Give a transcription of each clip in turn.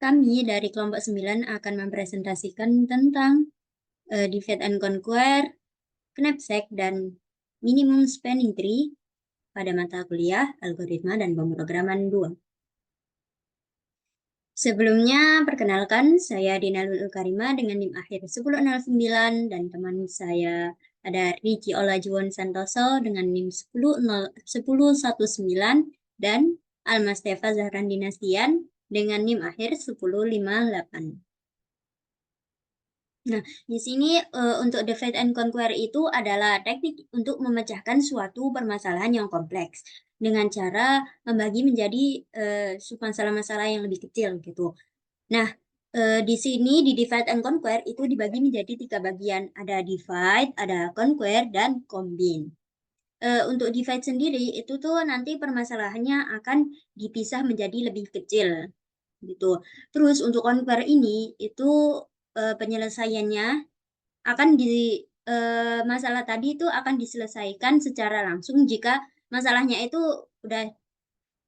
Kami dari kelompok 9 akan mempresentasikan tentang divide and conquer, knapsack, dan minimum spanning tree pada mata kuliah algoritma dan pemrograman 2. Sebelumnya, perkenalkan, saya Dina Lulul Karima dengan NIM akhir 1009 dan teman saya ada Riki Olajuwon Santoso dengan NIM 1019 dan Almastefa Zahran Dinastian dengan NIM akhir 1058. Nah, di sini untuk divide and conquer itu adalah teknik untuk memecahkan suatu permasalahan yang kompleks dengan cara membagi menjadi submasalah-masalah yang lebih kecil gitu. Nah, di sini di divide and conquer itu dibagi menjadi 3 bagian. Ada divide, ada conquer, dan combine. Untuk divide sendiri itu tuh nanti permasalahannya akan dipisah menjadi lebih kecil gitu. Terus untuk conquer ini itu penyelesaiannya akan masalah tadi itu akan diselesaikan secara langsung jika masalahnya itu udah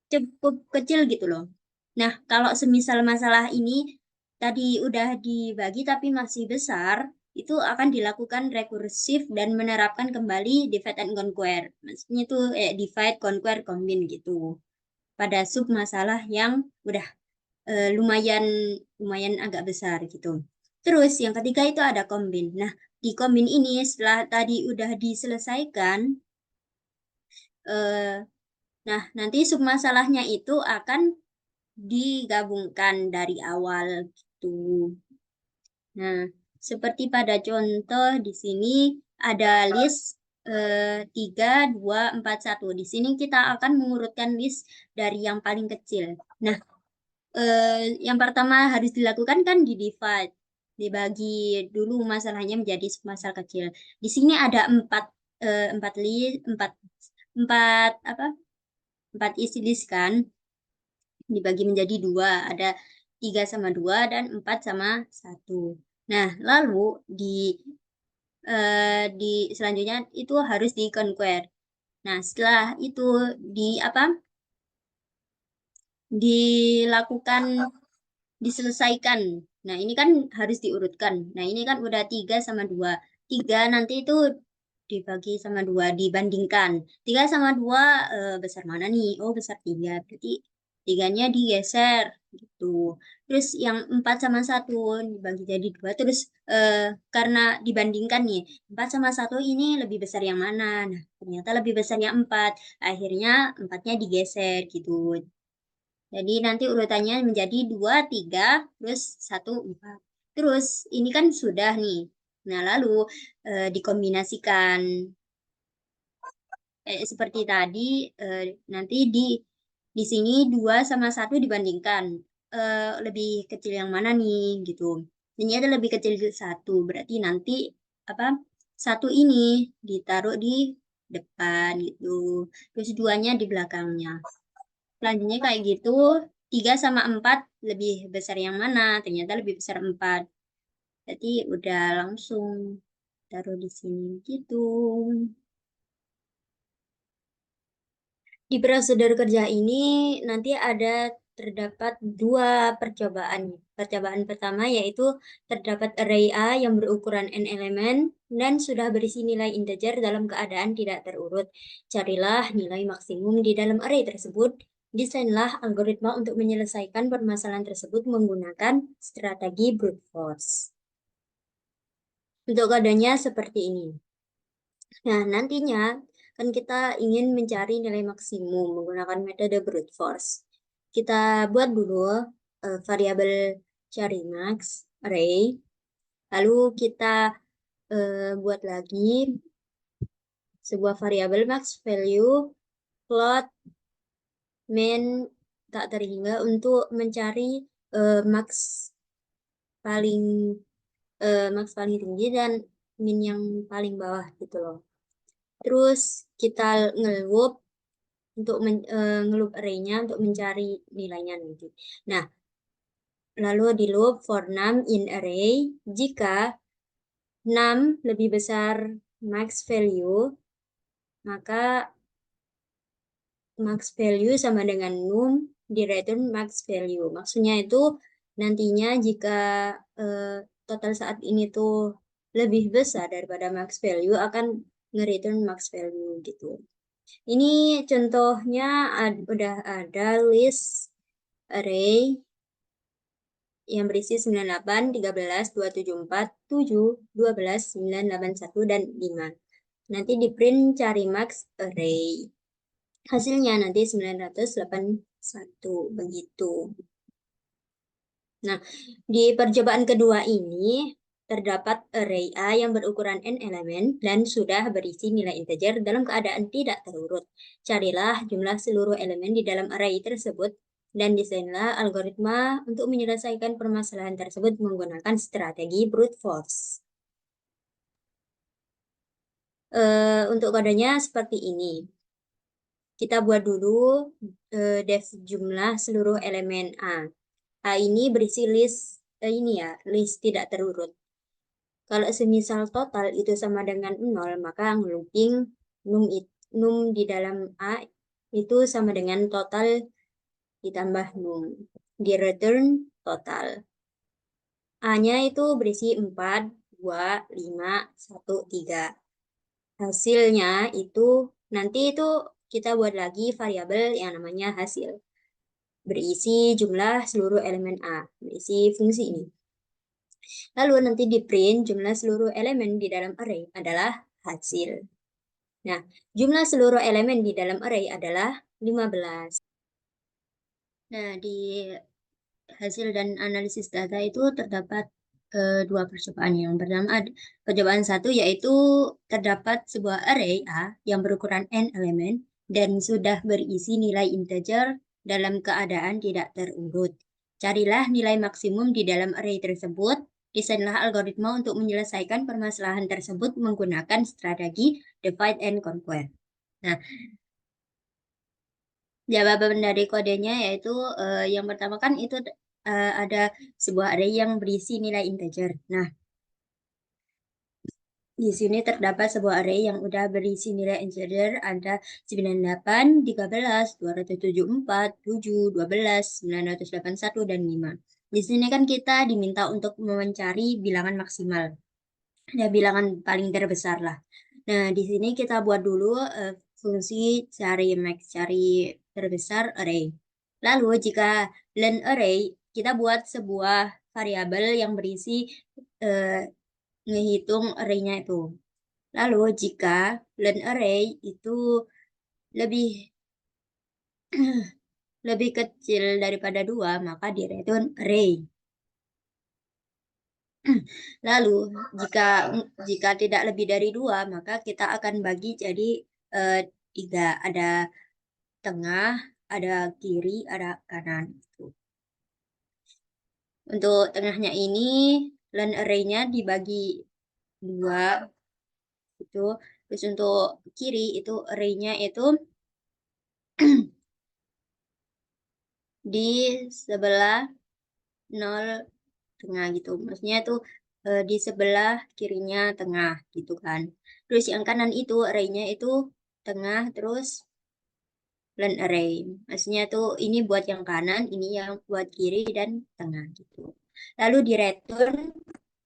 cukup kecil gitu loh. Nah, kalau semisal masalah ini tadi udah dibagi tapi masih besar, itu akan dilakukan rekursif dan menerapkan kembali divide and conquer. Maksudnya itu divide, conquer, combine gitu. Pada sub masalah yang udah lumayan lumayan agak besar gitu. Terus yang ketiga itu ada combine. Nah, di combine ini setelah tadi udah diselesaikan, eh, nah nanti submasalahnya itu akan digabungkan dari awal gitu. Nah, seperti pada contoh di sini ada list 3, 2, 4, 1. Di sini kita akan mengurutkan list dari yang paling kecil. Nah, yang pertama harus dilakukan kan di divide, dibagi dulu masalahnya menjadi masalah kecil. Di sini ada empat apa, 4 isi list kan, dibagi menjadi 2, ada 3 sama 2 dan 4 sama 1. Nah, lalu di selanjutnya itu harus di conquer. Nah, setelah itu di apa? Dilakukan diselesaikan. Nah, ini kan harus diurutkan. Nah, ini kan udah 3 sama 2. 3 nanti itu dibagi sama 2, dibandingkan. 3 sama 2 besar mana nih? Oh, besar 3. Berarti 3-nya digeser gitu. Terus yang 4 sama 1 dibagi jadi 2. Terus karena dibandingkan nih, 4 sama 1 ini lebih besar yang mana? Nah, ternyata lebih besar yang 4. Akhirnya 4-nya digeser gitu. Jadi nanti urutannya menjadi 2, 3, terus 1, 4. Terus ini kan sudah nih. Nah, lalu dikombinasikan. Seperti tadi, nanti di sini 2 sama 1 dibandingkan. Lebih kecil yang mana nih, gitu. Ternyata lebih kecil 1. Berarti nanti apa 1 ini ditaruh di depan, gitu. Terus 2-nya di belakangnya. Selanjutnya kayak gitu, 3 sama 4 lebih besar yang mana? Ternyata lebih besar 4. Jadi udah langsung taruh di sini gitu. Di prosedur kerja ini nanti terdapat 2 percobaan. Percobaan pertama yaitu terdapat array A yang berukuran n elemen dan sudah berisi nilai integer dalam keadaan tidak terurut. Carilah nilai maksimum di dalam array tersebut. Desainlah algoritma untuk menyelesaikan permasalahan tersebut menggunakan strategi brute force. Untuk kodenya seperti ini. Nah, nantinya kan kita ingin mencari nilai maksimum menggunakan metode brute force. Kita buat dulu variabel cari max array. Lalu kita buat lagi sebuah variabel max value float main tak terhingga untuk mencari max paling max paling tinggi dan min yang paling bawah gitu loh. Terus kita ngeloop untuk ngeloop array-nya untuk mencari nilainya nanti. Nah, lalu di loop for num in array jika num lebih besar max value, maka max value sama dengan num di return max value. Maksudnya itu Nantinya jika total saat ini tuh lebih besar daripada max value akan nge-return max value gitu. Ini contohnya udah ada list array yang berisi 98, 13, 274, 7, 12, 9, 8, 1, dan 5. Nanti di print cari max array. Hasilnya nanti 981 begitu. Nah, di percobaan kedua ini terdapat array A yang berukuran n elemen dan sudah berisi nilai integer dalam keadaan tidak terurut. Carilah jumlah seluruh elemen di dalam array tersebut dan desainlah algoritma untuk menyelesaikan permasalahan tersebut menggunakan strategi brute force. Untuk kodenya seperti ini. Kita buat dulu def jumlah seluruh elemen A. A ini berisi list ini ya, list tidak terurut. Kalau semisal total itu sama dengan 0, maka ngelooping num di dalam A itu sama dengan total ditambah num. Di return total. A-nya itu berisi 4, 2, 5, 1, 3. Hasilnya itu nanti itu kita buat lagi variabel yang namanya hasil. Berisi jumlah seluruh elemen A. Berisi fungsi ini. Lalu nanti di print jumlah seluruh elemen di dalam array adalah hasil. Nah, jumlah seluruh elemen di dalam array adalah 15. Nah, di hasil dan analisis data itu terdapat dua percobaan. Yang pertama, percobaan satu yaitu terdapat sebuah array A yang berukuran n elemen dan sudah berisi nilai integer dalam keadaan tidak terurut. Carilah nilai maksimum di dalam array tersebut. Desainlah algoritma untuk menyelesaikan permasalahan tersebut menggunakan strategi divide and conquer. Nah, jawaban dari kodenya yaitu yang pertama kan itu ada sebuah array yang berisi nilai integer. Nah, di sini terdapat sebuah array yang udah berisi nilai integer ada 98, 13, 274, 7, 12, 981, dan 5. Di sini kan kita diminta untuk mencari bilangan maksimal. Ada bilangan paling terbesar lah. Nah, di sini kita buat dulu fungsi cari max, cari terbesar array. Lalu jika len array, kita buat sebuah variabel yang berisi ngehitung array-nya itu. Lalu jika len array itu lebih lebih kecil daripada 2, maka di return array. Lalu jika jika tidak lebih dari 2, maka kita akan bagi jadi 3. Ada tengah, ada kiri, ada kanan. Untuk tengahnya ini len array-nya dibagi 2 itu. Terus untuk kiri itu array-nya itu di sebelah 0 tengah gitu. Maksudnya itu di sebelah kirinya tengah gitu kan. Terus yang kanan itu array-nya itu tengah terus len array. Maksudnya tuh ini buat yang kanan, ini yang buat kiri dan tengah gitu. Lalu di return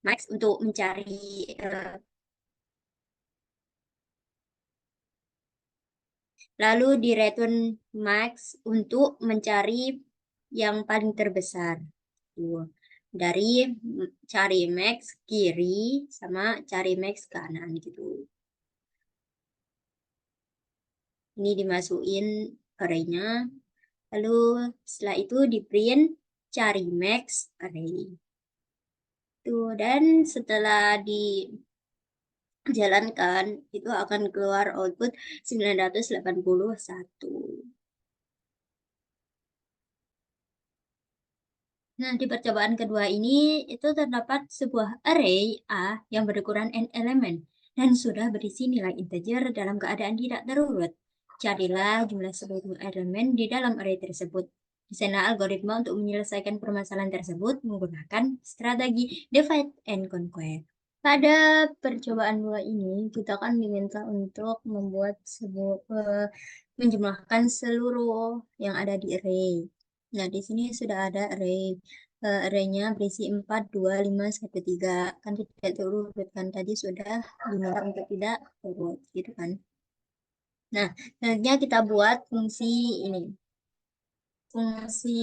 max untuk mencari lalu di return max untuk mencari yang paling terbesar. Tuh. Dari cari max kiri sama cari max kanan gitu. Ini dimasukin array-nya. Lalu setelah itu di print cari max array. Tuh, dan setelah dijalankan itu akan keluar output 981. Nah, di percobaan kedua ini itu terdapat sebuah array A yang berukuran n elemen dan sudah berisi nilai integer dalam keadaan tidak terurut. Carilah jumlah seluruh elemen di dalam array tersebut. Desainlah algoritma untuk menyelesaikan permasalahan tersebut menggunakan strategi divide and conquer. Pada percobaan dua ini, kita kan diminta untuk membuat menjumlahkan seluruh yang ada di array. Nah, di sini sudah ada array. arraynya berisi 4, 2, 5, 1, 3. Kan tidak terurut kan tadi sudah diminta untuk tidak terurut gitu kan. Nah, selanjutnya kita buat fungsi ini. Fungsi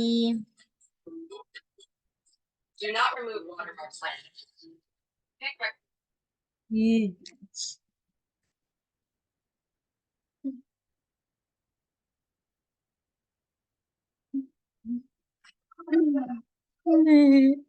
Hmm.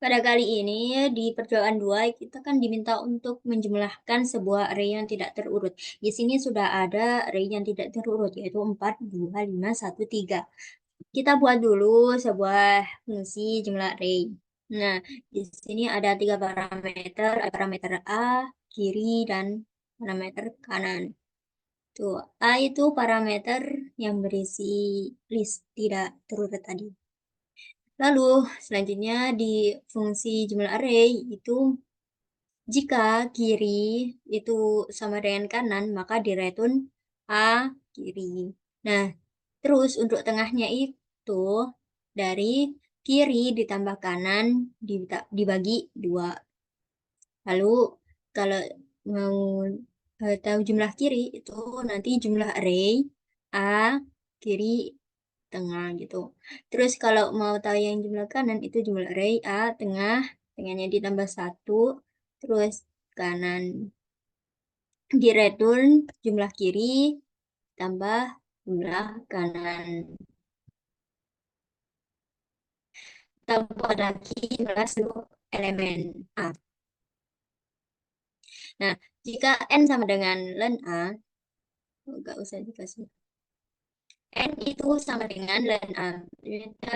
Pada kali ini di percobaan 2 kita kan diminta untuk menjumlahkan sebuah array yang tidak terurut. Di sini sudah ada array yang tidak terurut yaitu 4, 2, 5, 1, 3. Kita buat dulu sebuah fungsi jumlah array. Nah, di sini ada 3 parameter, ada parameter A, kiri, dan parameter kanan. Tuh, A itu parameter yang berisi list tidak terurut tadi. Lalu, selanjutnya di fungsi jumlah array itu jika kiri itu sama dengan kanan, maka direturn A kiri. Nah, terus untuk tengahnya itu dari kiri ditambah kanan dibagi 2. Lalu kalau mau tahu jumlah kiri itu nanti jumlah array A kiri tengah gitu. Terus kalau mau tahu yang jumlah kanan itu jumlah array A tengah, tengahnya ditambah 1, terus kanan di return jumlah kiri tambah jumlah kanan. Tambah lagi jumlah seluruh elemen A. Nah, jika N sama dengan len A, enggak usah dikasih. N itu sama dengan len A. Kita,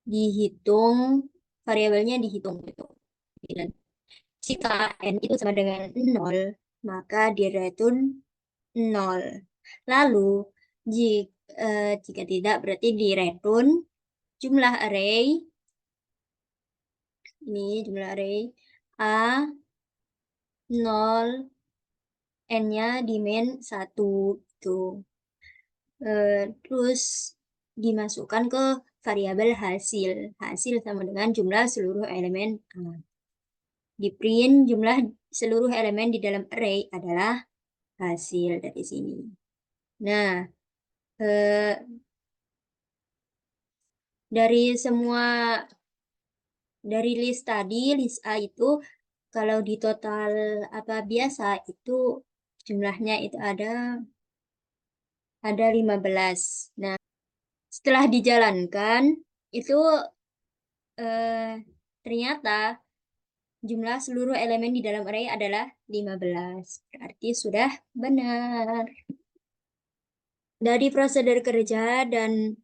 dihitung, variabelnya dihitung gitu. Dan jika N itu sama dengan 0, maka direturn 0. Lalu, jika tidak, berarti direturn jumlah array, ini jumlah array, A, 0, N-nya di main 1, gitu. Terus dimasukkan ke variabel hasil. Hasil sama dengan jumlah seluruh elemen A. Di print jumlah seluruh elemen di dalam array adalah hasil dari sini. Nah, eh, dari semua dari list tadi, list A itu kalau di total apa biasa itu jumlahnya itu ada 15. Nah, setelah dijalankan itu eh, ternyata jumlah seluruh elemen di dalam array adalah 15. Berarti sudah benar. Dari prosedur kerja dan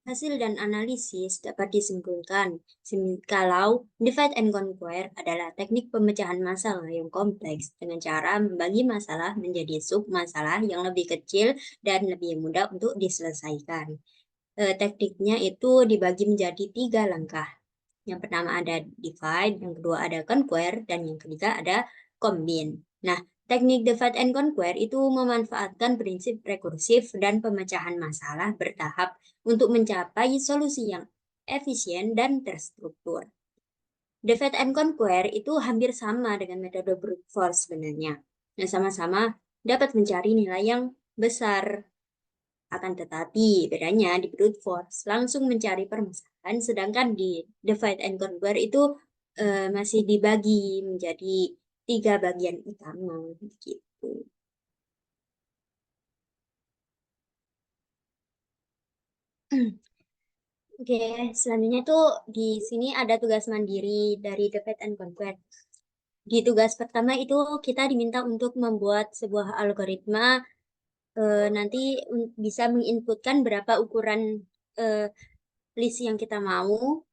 hasil dan analisis dapat disimpulkan kalau divide and conquer adalah teknik pemecahan masalah yang kompleks dengan cara membagi masalah menjadi sub-masalah yang lebih kecil dan lebih mudah untuk diselesaikan. Tekniknya itu dibagi menjadi 3 langkah. Yang pertama ada divide, yang kedua ada conquer, dan yang ketiga ada combine. Nah, teknik divide and conquer itu memanfaatkan prinsip rekursif dan pemecahan masalah bertahap untuk mencapai solusi yang efisien dan terstruktur. Divide and conquer itu hampir sama dengan metode brute force sebenarnya. Nah, sama-sama dapat mencari nilai yang besar. Akan tetapi, bedanya di brute force langsung mencari permasalahan, sedangkan di divide and conquer itu masih dibagi menjadi 3 bagian utama gitu. Oke, selanjutnya tuh di sini ada tugas mandiri dari divide and conquer. Di tugas pertama itu kita diminta untuk membuat sebuah algoritma nanti bisa menginputkan berapa ukuran eh, list yang kita mau.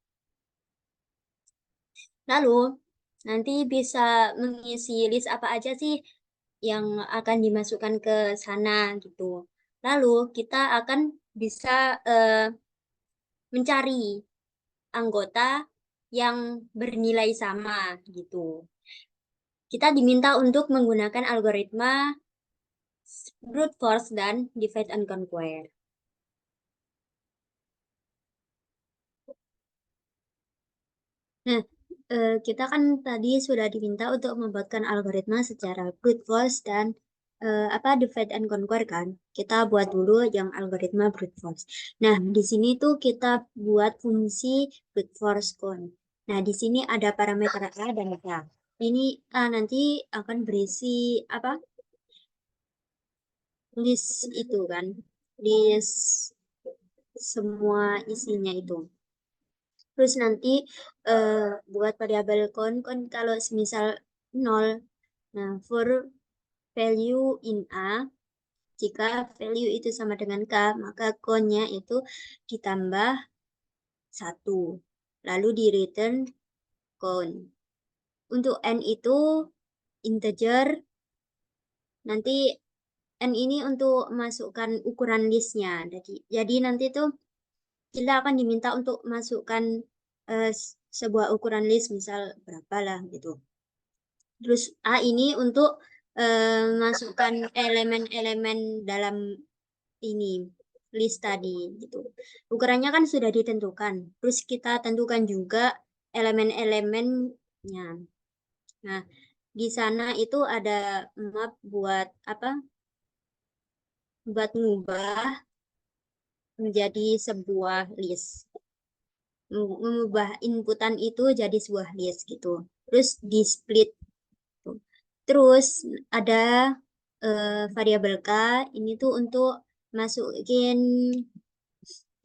Lalu nanti bisa mengisi list apa aja sih yang akan dimasukkan ke sana gitu. Lalu kita akan bisa mencari anggota yang bernilai sama gitu. Kita diminta untuk menggunakan algoritma brute force dan divide and conquer. Nah, kita kan tadi sudah diminta untuk membuatkan algoritma secara brute force dan divide and conquer kan. Kita buat dulu yang algoritma brute force. Nah, di sini tuh kita buat fungsi brute force con. Nah, di sini ada parameter A dan K. Ini nanti akan berisi apa? List itu kan. List semua isinya itu. Terus nanti buat variabel con kalau semisal 0. Nah, for value in A, jika value itu sama dengan K, maka con-nya itu ditambah 1. Lalu di return con. Untuk N itu integer, nanti N ini untuk masukkan ukuran listnya. Jadi nanti tuh kita akan diminta untuk masukkan sebuah ukuran list, misal berapa lah gitu. Terus A ini untuk masukkan elemen-elemen dalam ini list tadi gitu. Ukurannya kan sudah ditentukan. Terus kita tentukan juga elemen-elemennya. Nah, di sana itu ada map buat apa? Buat mengubah menjadi sebuah list. Mengubah inputan itu jadi sebuah list gitu. Terus di split. Terus ada variabel K, ini tuh untuk masukin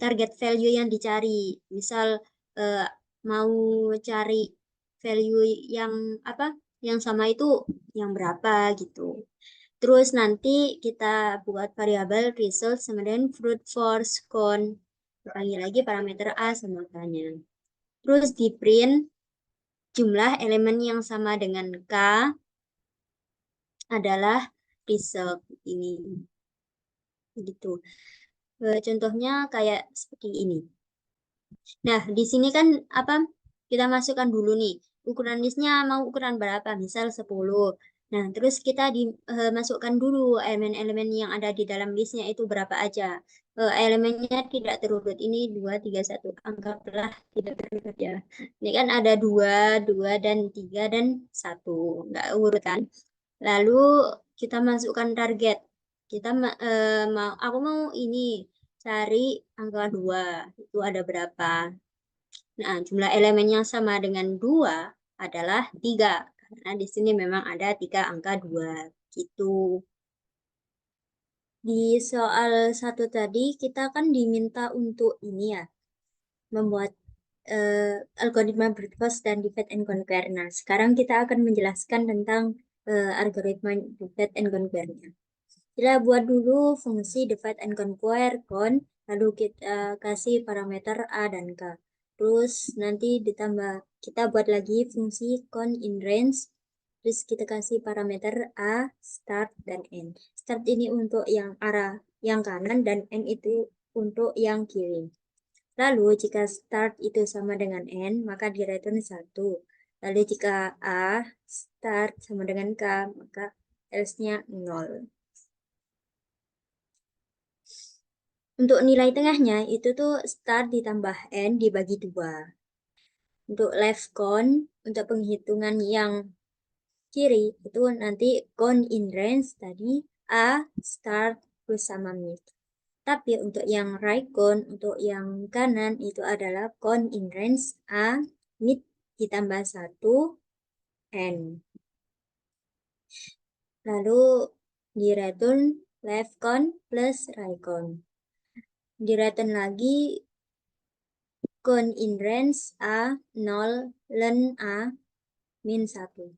target value yang dicari. Misal eh, mau cari value yang apa? Yang sama itu yang berapa gitu. Terus nanti kita buat variabel result sama dengan fruit force con. Panggil lagi parameter A sama K-nya. Terus di print jumlah elemen yang sama dengan K adalah result ini. Gitu. Contohnya kayak seperti ini. Nah, di sini kan apa? Kita masukkan dulu nih. Ukuran listnya mau ukuran berapa? Misal 10. Nah, terus kita masukkan dulu elemen-elemen yang ada di dalam listnya itu berapa aja. Elemennya tidak terurut. Ini 2, 3, 1. Anggaplah tidak terurut ya. Ini kan ada 2, 2 dan 3 dan 1. Enggak urutan. Lalu kita masukkan target. Aku mau ini cari angka 2. Itu ada berapa? Nah, jumlah elemen yang sama dengan 2 adalah 3. Karena di sini memang ada 3 angka 2. Gitu. Di soal satu tadi kita kan diminta untuk ini ya, membuat algoritma brute force dan divide and conquer. Nah, sekarang kita akan menjelaskan tentang algoritma divide and conquer-nya. Kita buat dulu fungsi divide and conquer con, lalu kita kasih parameter A dan K. Terus nanti ditambah, kita buat lagi fungsi con in range, terus kita kasih parameter A, start, dan N. Start ini untuk yang arah yang kanan dan N itu untuk yang kiri. Lalu jika start itu sama dengan N, maka di return 1. Lalu jika A, start sama dengan K, maka else-nya 0. Untuk nilai tengahnya itu tuh start ditambah N dibagi 2. Untuk left con, untuk penghitungan yang kiri, itu nanti con in range tadi A, start, plus sama mid. Tapi untuk yang right con, untuk yang kanan itu adalah con in range A, mid ditambah 1, N. Lalu di return left con plus right con. Di return lagi con in range A 0, len A min 1.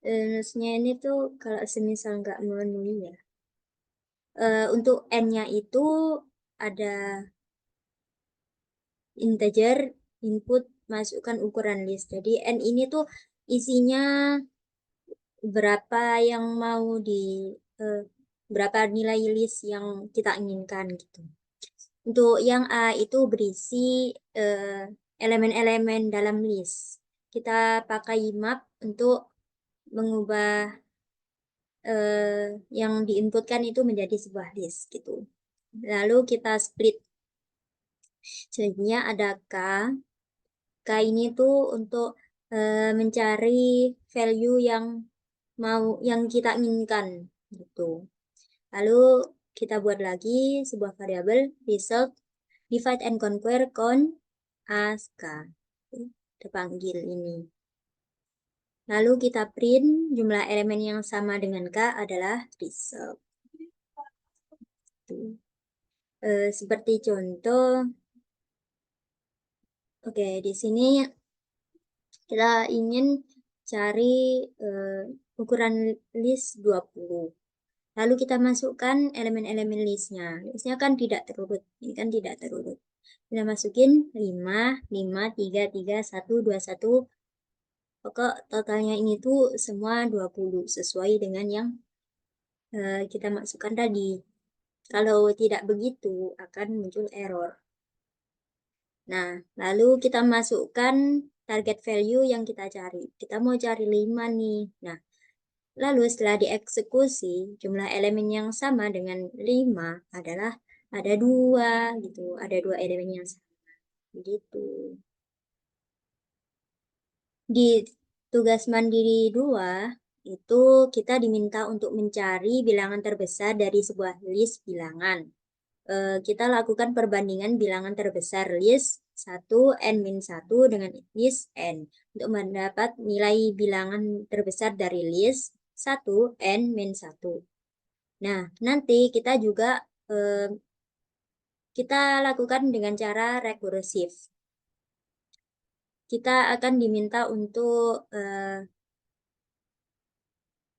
Maksudnya ini tuh kalau semisal nggak memenuhi ya. Untuk N-nya itu ada integer input masukkan ukuran list. Jadi N ini tuh isinya berapa yang mau eh, berapa nilai list yang kita inginkan gitu. Untuk yang A itu berisi elemen-elemen dalam list. Kita pakai map untuk mengubah yang diinputkan itu menjadi sebuah list gitu. Lalu kita split. Jadinya ada K. K ini tuh untuk mencari value yang kita inginkan gitu. Lalu kita buat lagi sebuah variabel result divide and conquer count as K. Kita panggil ini. Lalu kita print jumlah elemen yang sama dengan K adalah result. Seperti contoh, oke, di sini kita ingin cari ukuran list 20. Lalu kita masukkan elemen-elemen listnya. Listnya kan tidak terurut. Ini kan tidak terurut. Kita masukin 5, 5, 3, 3, 1, 2, 1. Pokok totalnya ini tuh semua 20. Sesuai dengan yang kita masukkan tadi. Kalau tidak begitu, akan muncul error. Nah, lalu kita masukkan target value yang kita cari. Kita mau cari 5 nih. Nah, lalu setelah dieksekusi, jumlah elemen yang sama dengan 5 adalah ada 2 gitu. Ada 2 elemen yang sama. Begitu. Di tugas mandiri 2, itu kita diminta untuk mencari bilangan terbesar dari sebuah list bilangan. Kita lakukan perbandingan bilangan terbesar list 1 n-1 dengan list n untuk mendapat nilai bilangan terbesar dari list 1 n-1. Nah, nanti kita juga kita lakukan dengan cara rekursif. Kita akan diminta untuk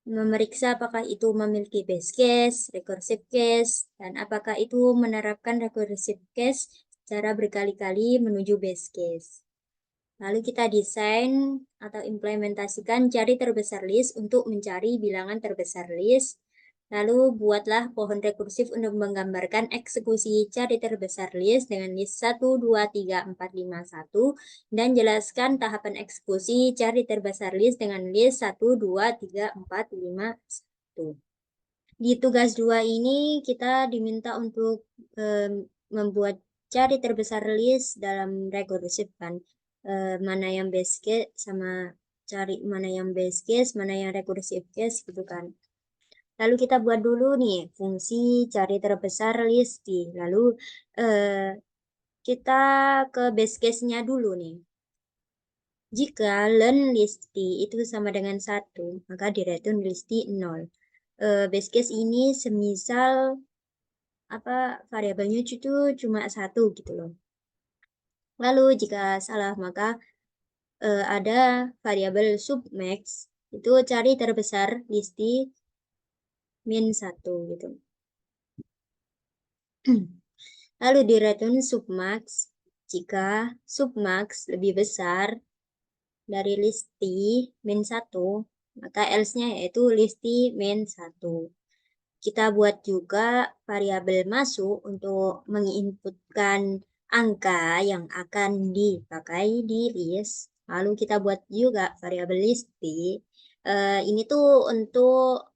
memeriksa apakah itu memiliki base case, recursive case, dan apakah itu menerapkan recursive case secara berkali-kali menuju base case. Lalu kita desain atau implementasikan cari terbesar list untuk mencari bilangan terbesar list. Lalu buatlah pohon rekursif untuk menggambarkan eksekusi cari terbesar list dengan list 1, 2, 3, 4, 5, 1. Dan jelaskan tahapan eksekusi cari terbesar list dengan list 1, 2, 3, 4, 5, 1. Di tugas 2 ini kita diminta untuk membuat cari terbesar list dalam rekursif kan. Mana yang base case sama cari mana yang base case, mana yang recursive case gitu kan. Lalu kita buat dulu nih fungsi cari terbesar list. Lalu kita ke base case-nya dulu nih. Jika len listi itu sama dengan 1, maka di return listi 0. Base case ini semisal variabelnya itu cuma 1 gitu loh. Lalu jika salah maka ada variabel submax itu cari terbesar listi min 1 gitu. Lalu di return submax jika submax lebih besar dari listi min 1 maka else-nya yaitu listi min 1. Kita buat juga variabel masuk untuk menginputkan angka yang akan dipakai di list. Lalu kita buat juga variabel listi. Ini tuh untuk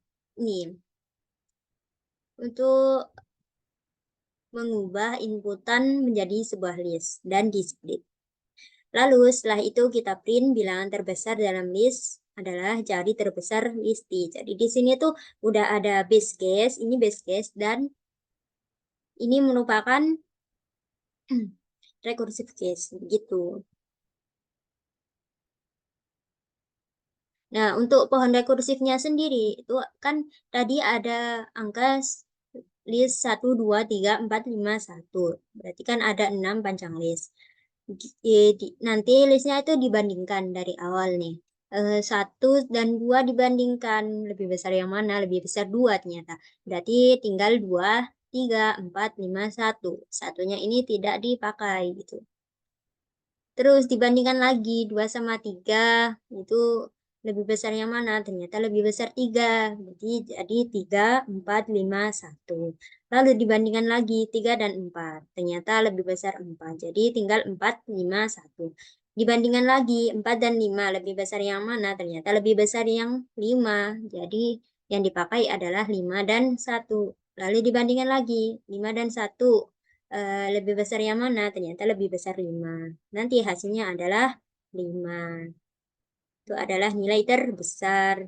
mengubah inputan menjadi sebuah list dan di split. Lalu setelah itu kita print bilangan terbesar dalam list adalah cari terbesar listi. Jadi di sini tuh udah ada base case, ini base case dan ini merupakan recursive case gitu. Nah, untuk pohon rekursifnya sendiri itu kan tadi ada angka list 1, 2, 3, 4, 5, 1. Berarti kan ada 6 panjang list. Nanti listnya itu dibandingkan dari awal nih. 1 dan 2 dibandingkan. Lebih besar yang mana? Lebih besar 2 ternyata. Berarti tinggal 2, 3, 4, 5, 1. Satunya ini tidak dipakai gitu. Terus dibandingkan lagi 2 sama 3 itu lebih besar yang mana? Ternyata lebih besar 3. Jadi 3, 4, 5, 1. Lalu dibandingkan lagi 3 dan 4. Ternyata lebih besar 4. Jadi tinggal 4, 5, 1. Dibandingkan lagi 4 dan 5. Lebih besar yang mana? Ternyata lebih besar yang 5. Jadi yang dipakai adalah 5 dan 1. Lalu dibandingkan lagi 5 dan 1. Lebih besar yang mana? Ternyata lebih besar 5. Nanti hasilnya adalah 5. Itu adalah nilai terbesar.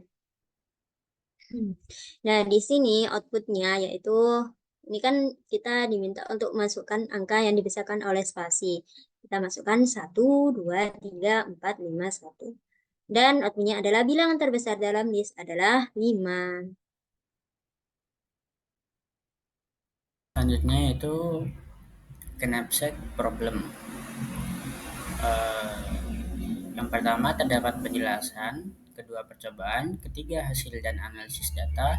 Nah, di sini outputnya yaitu, ini kan kita diminta untuk masukkan angka yang dibesarkan oleh spasi. Kita masukkan 1, 2, 3, 4, 5, 1. Dan outputnya adalah bilangan terbesar dalam list adalah 5. Selanjutnya itu knapsack problem. Yang pertama terdapat penjelasan, kedua percobaan, ketiga hasil dan analisis data,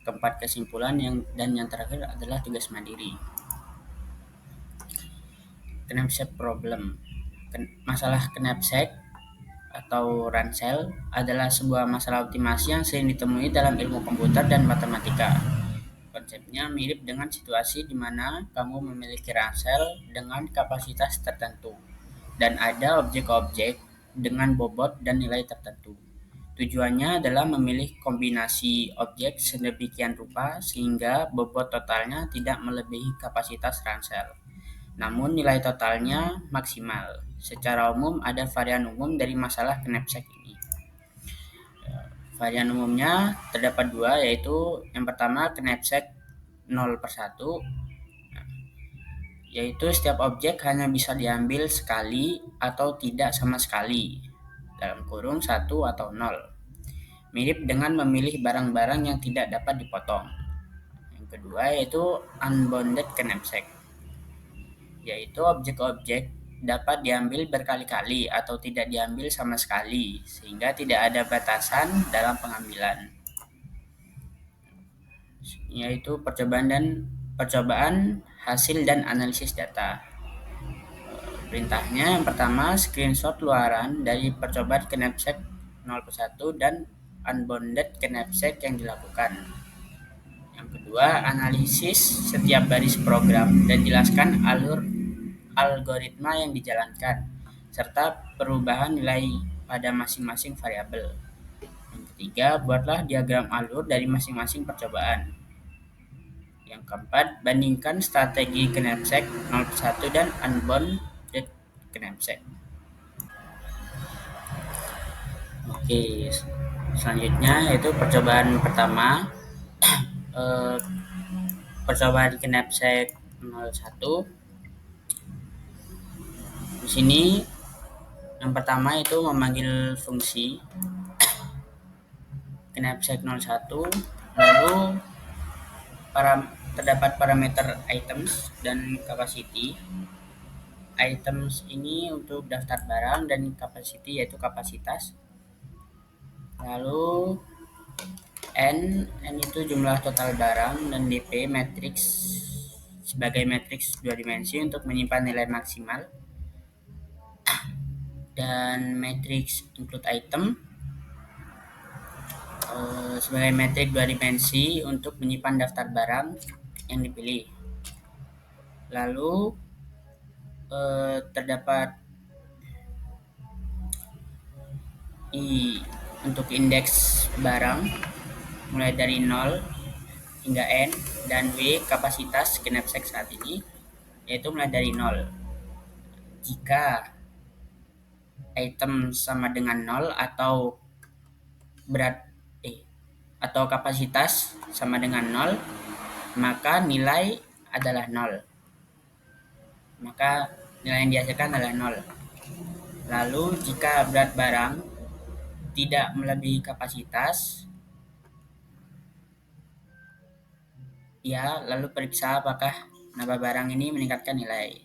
keempat kesimpulan, dan yang terakhir adalah tugas mandiri. Knapsack problem. Masalah knapsack atau ransel adalah sebuah masalah optimasi yang sering ditemui dalam ilmu komputer dan matematika. Konsepnya mirip dengan situasi di mana kamu memiliki ransel dengan kapasitas tertentu dan ada objek-objek dengan bobot dan nilai tertentu. Tujuannya adalah memilih kombinasi objek sedemikian rupa sehingga bobot totalnya tidak melebihi kapasitas ransel, namun nilai totalnya maksimal. Secara umum ada varian umum dari masalah knapsack ini. Varian umumnya terdapat dua, yaitu yang pertama knapsack 0/1, yaitu setiap objek hanya bisa diambil sekali atau tidak sama sekali, dalam kurung 1 atau 0. Mirip dengan memilih barang-barang yang tidak dapat dipotong. Yang kedua yaitu unbounded knapsack, yaitu objek-objek dapat diambil berkali-kali atau tidak diambil sama sekali, sehingga tidak ada batasan dalam pengambilan, yaitu percobaan, hasil dan analisis data. Perintahnya yang pertama, screenshot luaran dari percobaan knapsack 0/1 dan unbounded knapsack yang dilakukan. Yang kedua, analisis setiap baris program dan jelaskan alur algoritma yang dijalankan, serta perubahan nilai pada masing-masing variabel. Yang ketiga, buatlah diagram alur dari masing-masing percobaan. Yang keempat, bandingkan strategi knapsack 0/1 dan unbounded knapsack. Oke, selanjutnya yaitu percobaan pertama, eh, percobaan knapsack 01. Di sini yang pertama itu memanggil fungsi knapsack 01, lalu terdapat parameter items dan capacity. Items ini untuk daftar barang dan capacity yaitu kapasitas. Lalu N itu jumlah total barang dan DP matrix sebagai matriks dua dimensi untuk menyimpan nilai maksimal, dan matriks include item sebagai metrik dua dimensi untuk menyimpan daftar barang yang dipilih. Lalu terdapat I untuk indeks barang mulai dari 0 hingga N, dan W kapasitas knapsack saat ini yaitu mulai dari 0. Jika item sama dengan 0 atau atau kapasitas sama dengan 0, maka nilai adalah 0. Maka nilai yang dihasilkan adalah 0. Lalu jika berat barang tidak melebihi kapasitas, ya lalu periksa apakah nambah barang ini meningkatkan nilai.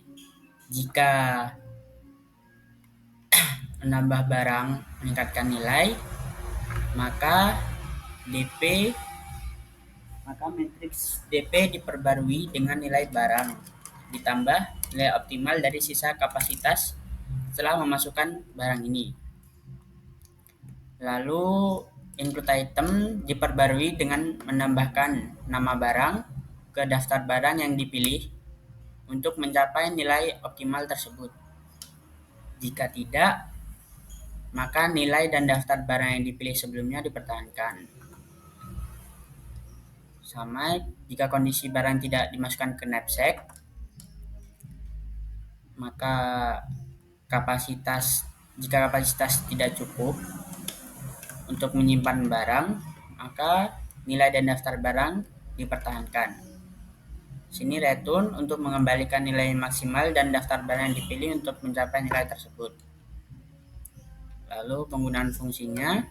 Jika menambah barang meningkatkan nilai, maka matriks DP diperbarui dengan nilai barang ditambah nilai optimal dari sisa kapasitas setelah memasukkan barang ini. Lalu include item diperbarui dengan menambahkan nama barang ke daftar barang yang dipilih untuk mencapai nilai optimal tersebut. Jika tidak, maka nilai dan daftar barang yang dipilih sebelumnya dipertahankan. Sama, jika kondisi barang tidak dimasukkan ke knapsack, maka kapasitas jika kapasitas tidak cukup untuk menyimpan barang, maka nilai dan daftar barang dipertahankan. Sini return untuk mengembalikan nilai maksimal dan daftar barang yang dipilih untuk mencapai nilai tersebut. Lalu penggunaan fungsinya,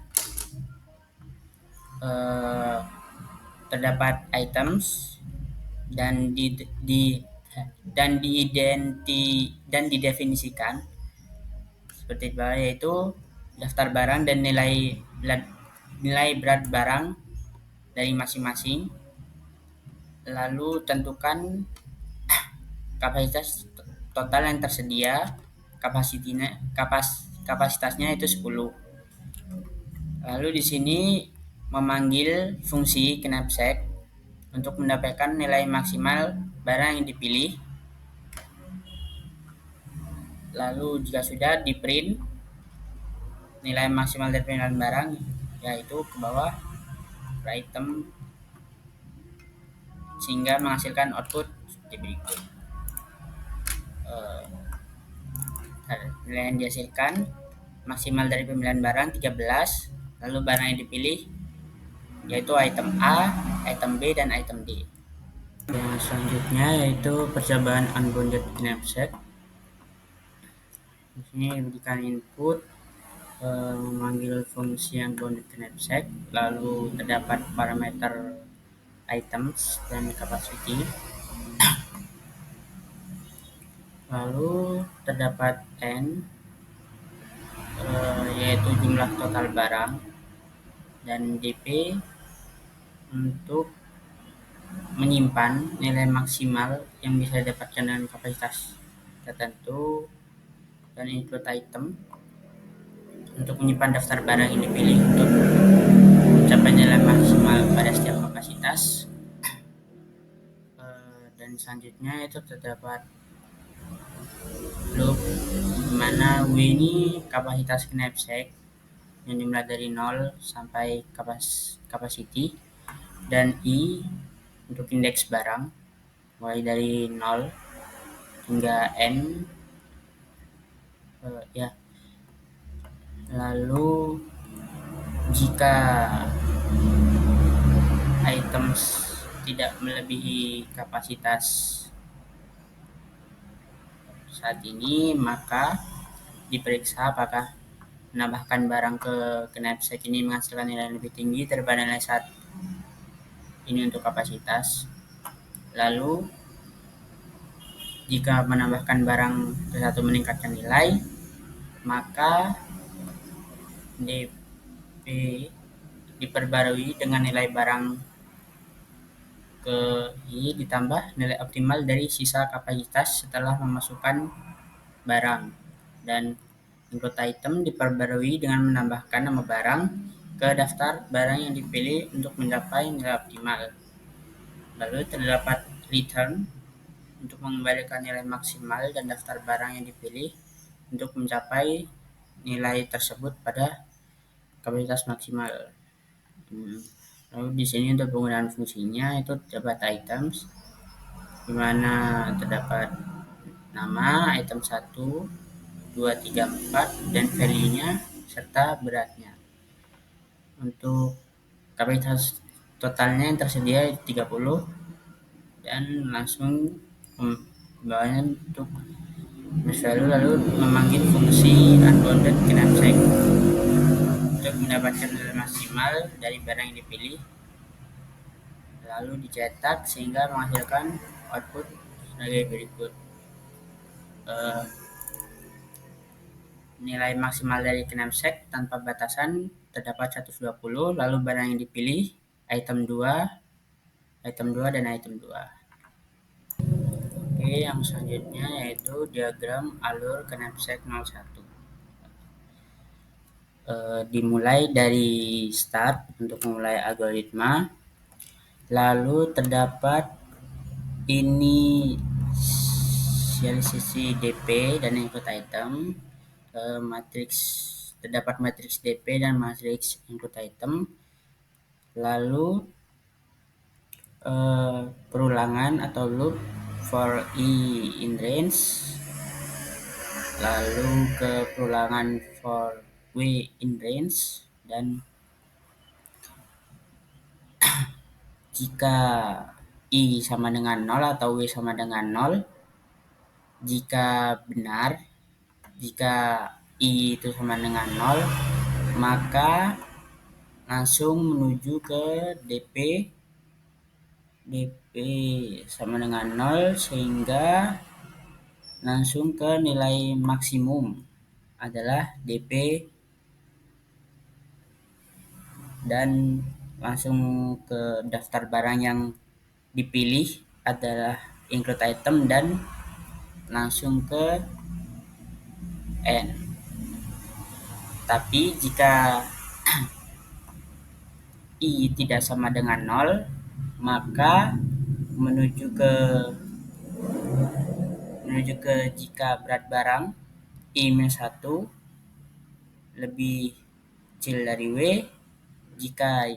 terdapat items dan didefinisikan seperti bawah, yaitu daftar barang dan nilai berat barang dari masing-masing. Lalu tentukan kapasitas total yang tersedia, kapasitasnya itu 10. Lalu di sini memanggil fungsi knapsack untuk mendapatkan nilai maksimal barang yang dipilih. Lalu jika sudah, di print nilai maksimal dari pilihan barang, yaitu ke bawah item, sehingga menghasilkan output seperti berikut. Nilai yang dihasilkan maksimal dari pemilihan barang 13, lalu barang yang dipilih yaitu item A, item B, dan item D. Yang selanjutnya yaitu percobaan unbounded knapsack. Di sini diberikan input memanggil fungsi unbounded knapsack, lalu terdapat parameter items dan capacity, lalu terdapat n yaitu jumlah total barang, dan dp untuk menyimpan nilai maksimal yang bisa didapatkan dengan kapasitas tertentu, dan include item untuk menyimpan daftar barang yang dipilih untuk mencapai nilai maksimal pada setiap kapasitas. Dan selanjutnya itu terdapat loop di mana W ini kapasitas knapsack yang dimulai dari 0 sampai capacity, dan I untuk indeks barang mulai dari 0 hingga N. Ya. Lalu jika items tidak melebihi kapasitas saat ini, maka diperiksa apakah menambahkan barang ke knapsack ini menghasilkan nilai lebih tinggi daripada nilai saat ini untuk kapasitas. Lalu jika menambahkan barang ke satu meningkatkan nilai, maka DP diperbarui dengan nilai barang ke I ditambah nilai optimal dari sisa kapasitas setelah memasukkan barang, dan include item diperbarui dengan menambahkan nama barang ke daftar barang yang dipilih untuk mencapai nilai optimal. Lalu terdapat return untuk mengembalikan nilai maksimal dan daftar barang yang dipilih untuk mencapai nilai tersebut pada kapasitas maksimal. Lalu di sini untuk penggunaan fungsinya itu terdapat items, di mana terdapat nama item 1, 2, 3, 4, dan value-nya serta beratnya. Untuk kapasitas totalnya yang tersedia 30, dan langsung bawahnya untuk value, lalu memanggil fungsi unbounded knapsack untuk mendapatkan nilai maksimal dari barang yang dipilih, lalu dicetak sehingga menghasilkan output sebagai berikut. Nilai maksimal dari knapsack tanpa batasan terdapat 120, lalu barang yang dipilih item 2, dan item 2. Oke, yang selanjutnya yaitu diagram alur knapsack 01. Dimulai dari start untuk memulai algoritma, lalu terdapat inisialisasi DP dan input item, matriks terdapat matriks DP dan matriks input item, lalu perulangan atau loop for i in range, lalu ke perulangan for w in range, dan jika i sama dengan 0 atau w sama dengan 0, jika benar, jika i itu sama dengan 0, maka langsung menuju ke DP. DP sama dengan 0 sehingga langsung ke nilai maksimum adalah DP dan langsung ke daftar barang yang dipilih adalah include item dan langsung ke N. Tapi jika I tidak sama dengan 0, maka menuju ke jika berat barang I-1 lebih kecil dari W, jika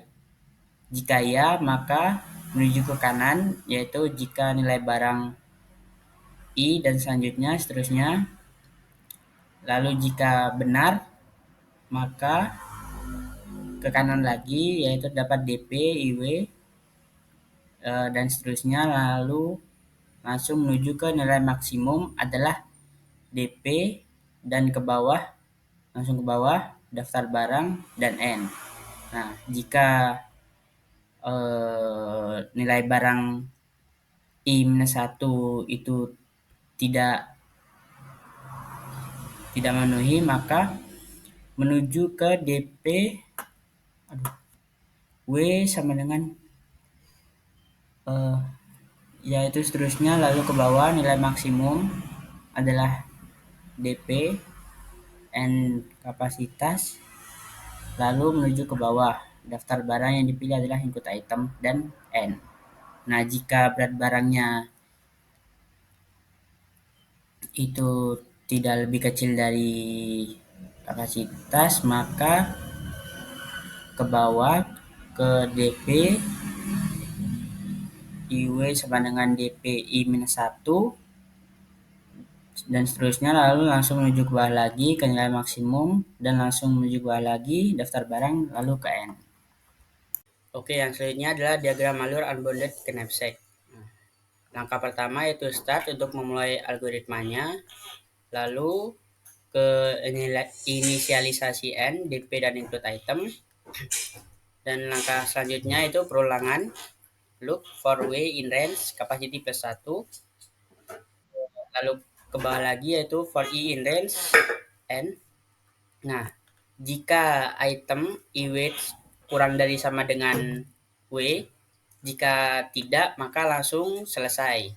ya maka menuju ke kanan, yaitu jika nilai barang I dan seterusnya. Lalu jika benar, maka ke kanan lagi, yaitu dapat DP, IW, dan seterusnya. Lalu langsung menuju ke nilai maksimum adalah DP, dan ke bawah, langsung ke bawah, daftar barang, dan N. Nah, jika nilai barang I-1 itu tidak memenuhi, maka menuju ke DP W sama dengan yaitu seterusnya, lalu ke bawah nilai maksimum adalah DP N kapasitas, lalu menuju ke bawah daftar barang yang dipilih adalah input item dan N. Nah, jika berat barangnya itu tidak lebih kecil dari kapasitas, maka ke bawah ke DP IW sama dengan DP I-1 dan seterusnya, lalu langsung menuju ke bawah lagi ke nilai maksimum dan langsung menuju ke bawah lagi daftar barang lalu ke N. Oke, yang selanjutnya adalah diagram alur unbounded knapsack. Langkah pertama yaitu start untuk memulai algoritmanya, lalu ke inisialisasi N, DP dan input item, dan langkah selanjutnya itu perulangan loop for w in range capacity plus 1, lalu ke bawah lagi yaitu for i in range N. Nah, jika item i weight kurang dari sama dengan w, jika tidak maka langsung selesai.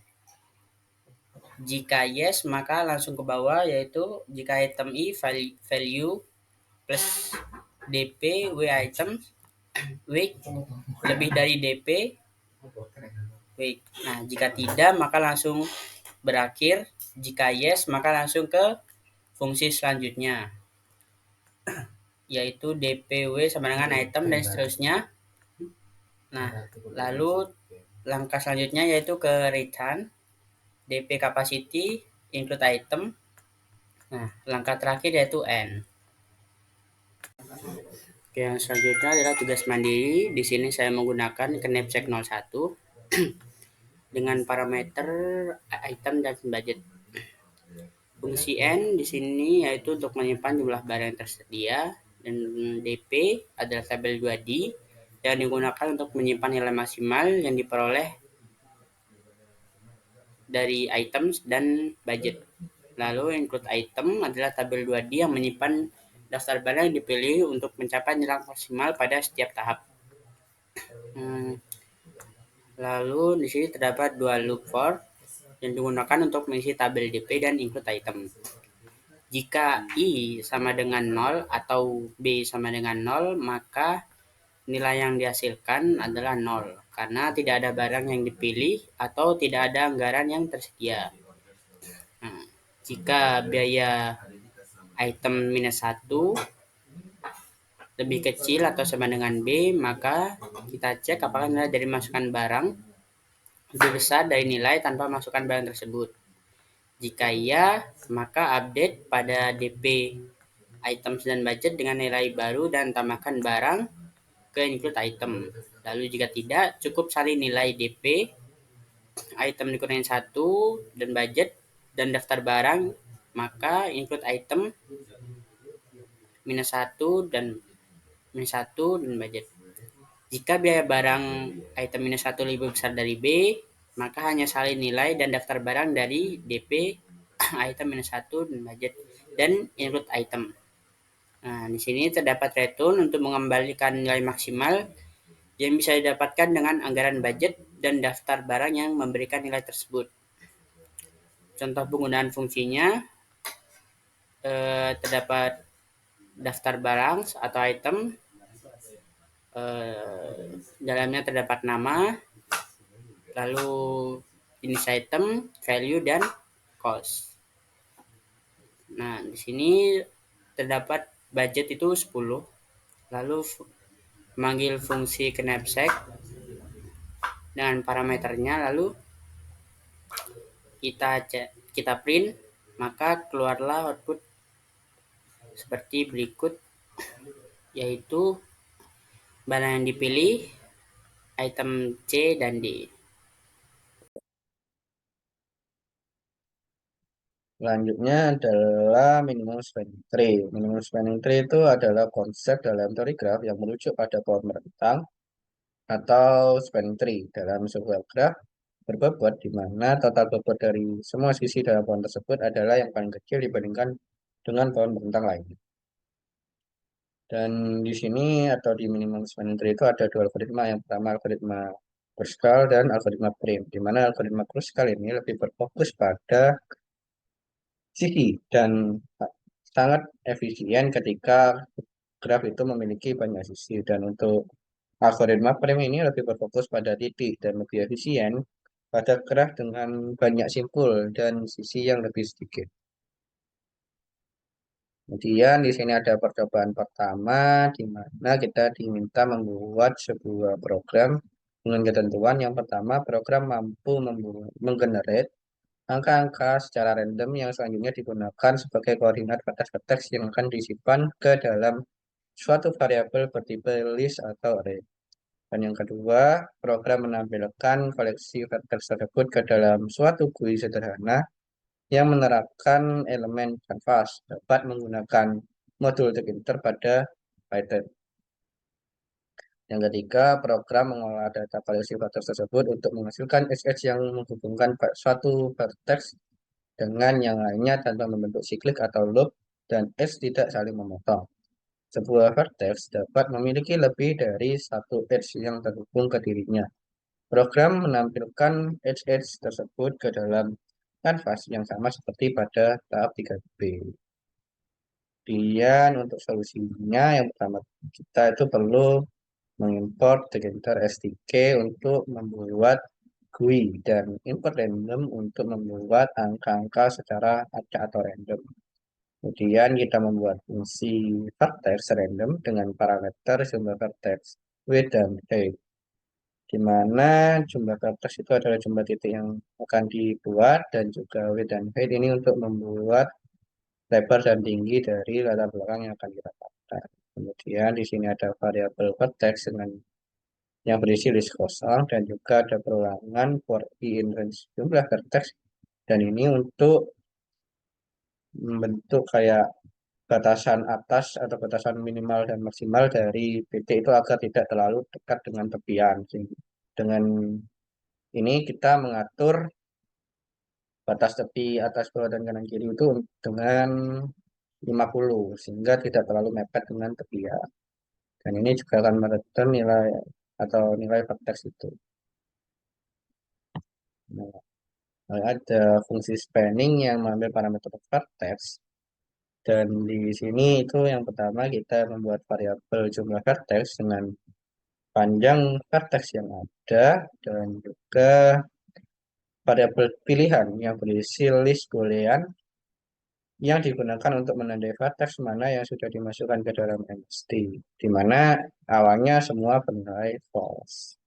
Jika yes maka langsung ke bawah, yaitu jika item i value plus dp w item weight lebih dari dp weight. Nah, jika tidak maka langsung berakhir. Jika yes maka langsung ke fungsi selanjutnya, yaitu dpw sama dengan item dan seterusnya. Nah, lalu langkah selanjutnya yaitu ke return dp capacity include item. Nah, langkah terakhir yaitu N. Oke, yang selanjutnya adalah tugas mandiri. Di sini saya menggunakan knapsack 01 dengan parameter item dan budget. Fungsi N di sini yaitu untuk menyimpan jumlah barang yang tersedia, dan DP adalah tabel 2D yang digunakan untuk menyimpan nilai maksimal yang diperoleh dari items dan budget. Lalu include item adalah tabel 2D yang menyimpan daftar barang yang dipilih untuk mencapai nilai maksimal pada setiap tahap. Lalu di sini terdapat dua loop for yang digunakan untuk mengisi tabel DP dan include item. Jika I sama dengan nol atau B sama dengan nol, maka nilai yang dihasilkan adalah nol karena tidak ada barang yang dipilih atau tidak ada anggaran yang tersedia. Nah, jika biaya item minus satu lebih kecil atau sama dengan B, maka kita cek apakah nilai dari masukan barang lebih besar dari nilai tanpa masukkan barang tersebut. Jika iya, maka update pada DP item dan budget dengan nilai baru dan tambahkan barang ke include item. Lalu jika tidak, cukup salin nilai DP, item dikurangin satu dan budget dan daftar barang, maka include item minus satu dan budget. Jika biaya barang item minus satu lebih besar dari B, maka hanya salin nilai dan daftar barang dari DP item minus satu dan budget dan include item. Nah, di sini terdapat return untuk mengembalikan nilai maksimal yang bisa didapatkan dengan anggaran budget dan daftar barang yang memberikan nilai tersebut. Contoh penggunaan fungsinya terdapat daftar barang atau item, dalamnya terdapat nama, lalu jenis item, value, dan cost. Nah, di sini terdapat budget itu 10, lalu memanggil fungsi knapsack dengan parameternya, lalu kita print, maka keluarlah output seperti berikut, yaitu barang yang dipilih, item C dan D. Selanjutnya adalah minimum spanning tree. Minimum spanning tree itu adalah konsep dalam teori graf yang merujuk pada pohon rentang atau spanning tree dalam sebuah graf berbobot di mana total bobot dari semua sisi dalam pohon tersebut adalah yang paling kecil dibandingkan dengan pohon bentang lainnya. Dan di sini atau di minimum spanning tree itu ada dua algoritma. Yang pertama algoritma Kruskal dan algoritma Prim, di mana algoritma Kruskal ini lebih berfokus pada sisi dan sangat efisien ketika graf itu memiliki banyak sisi. Dan untuk algoritma Prim ini lebih berfokus pada titik dan lebih efisien pada graf dengan banyak simpul dan sisi yang lebih sedikit. Kemudian di sini ada percobaan pertama di mana kita diminta membuat sebuah program dengan ketentuan yang pertama program mampu menggenerate angka-angka secara random yang selanjutnya digunakan sebagai koordinat batas teks yang akan disimpan ke dalam suatu variabel bertipe list atau array. Dan yang kedua, program menampilkan koleksi vektor tersebut ke dalam suatu GUI sederhana yang menerapkan elemen canvas dapat menggunakan modul delimiter pada Python. Yang ketiga, program mengolah data koleksi vektor tersebut untuk menghasilkan SH yang menghubungkan suatu vertex dengan yang lainnya tanpa membentuk siklik atau loop dan S tidak saling memotong. Sebuah vertex dapat memiliki lebih dari satu edge yang terhubung ke dirinya. Program menampilkan edge-edge tersebut ke dalam kanvas yang sama seperti pada tahap 3B. Kemudian untuk solusinya yang pertama kita itu perlu mengimport Decanter SDK untuk membuat GUI dan import random untuk membuat angka-angka secara acak atau random. Kemudian kita membuat fungsi vertex random dengan parameter jumlah vertex width dan height, di mana jumlah vertex itu adalah jumlah titik yang akan dibuat dan juga width dan height ini untuk membuat lebar dan tinggi dari latar belakang yang akan kita pakai. Kemudian di sini ada variabel vertex dengan yang berisi list kosong dan juga ada perulangan for i in range jumlah vertex, dan ini untuk membentuk kayak batasan atas atau batasan minimal dan maksimal dari titik itu agar tidak terlalu dekat dengan tepian. Dengan ini kita mengatur batas tepi atas bawah dan kanan kiri itu dengan 50 sehingga tidak terlalu mepet dengan tepian. Dan ini juga akan mereturn nilai atau nilai vertex itu. Nah, ada fungsi spanning yang mengambil parameter vertex Dan di sini itu yang pertama kita membuat variabel jumlah vertex dengan panjang vertex yang ada dan juga variabel pilihan yang berisi list boolean yang digunakan untuk menandai vertex mana yang sudah dimasukkan ke dalam MST, di mana awalnya semua bernilai false.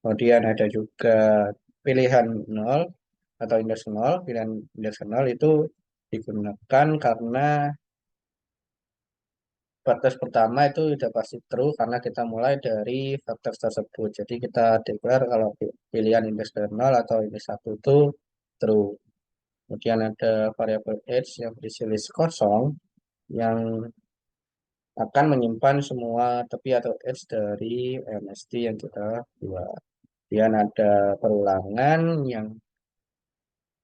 Kemudian ada juga pilihan 0 atau indeks 0. Pilihan indeks 0 itu digunakan karena vertex pertama itu sudah pasti true karena kita mulai dari vertex tersebut. Jadi kita declare kalau pilihan indeks dari 0 atau indeks 1 itu true. Kemudian ada variabel age yang berisi list kosong yang akan menyimpan semua tepi atau edge dari MST yang kita buat. Kemudian ada perulangan yang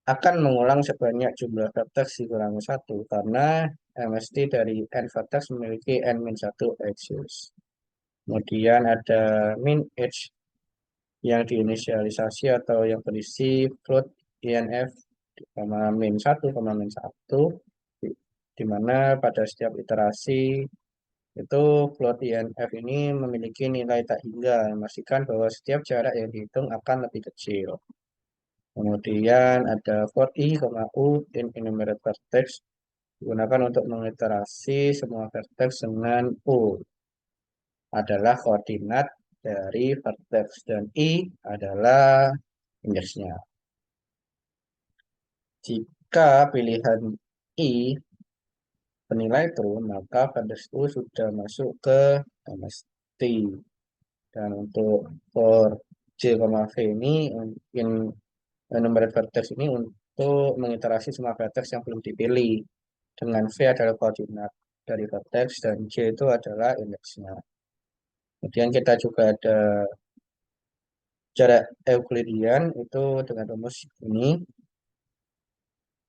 akan mengulang sebanyak jumlah vertex dikurangi satu karena MST dari n vertex memiliki n-1 edges. Kemudian ada min edge yang diinisialisasi atau yang berisi float INF min 1, min 1 di mana pada setiap iterasi itu float INF ini memiliki nilai tak hingga, memastikan bahwa setiap jarak yang dihitung akan lebih kecil. Kemudian ada for i, u in enumerate vertex digunakan untuk mengiterasi semua vertex dengan u adalah koordinat dari vertex dan i adalah indeksnya. Jika pilihan i bernilai true, maka vertex u sudah masuk ke MST. Dan untuk for J, V ini in enumerate vertex ini untuk mengiterasi semua vertex yang belum dipilih. Dengan V adalah koordinat dari vertex dan J itu adalah indeksnya. Kemudian kita juga ada jarak Euclidean itu dengan rumus ini.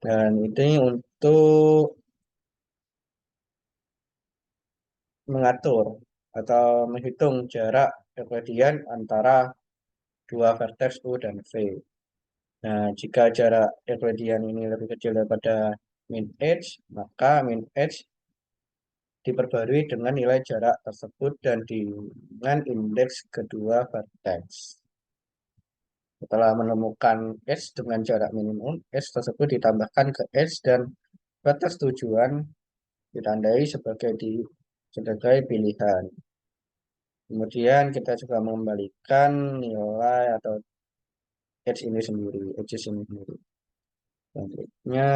Dan ini untuk mengatur atau menghitung jarak Euclidean antara dua vertex U dan V. Nah, jika jarak Euclidean ini lebih kecil daripada min h, maka min h diperbarui dengan nilai jarak tersebut dan dengan indeks kedua vertex. Setelah menemukan h dengan jarak minimum, h tersebut ditambahkan ke h dan vertex tujuan ditandai sebagai pilihan. Kemudian kita juga mengembalikan nilai atau h ini sendiri, edges ini sendiri. Selanjutnya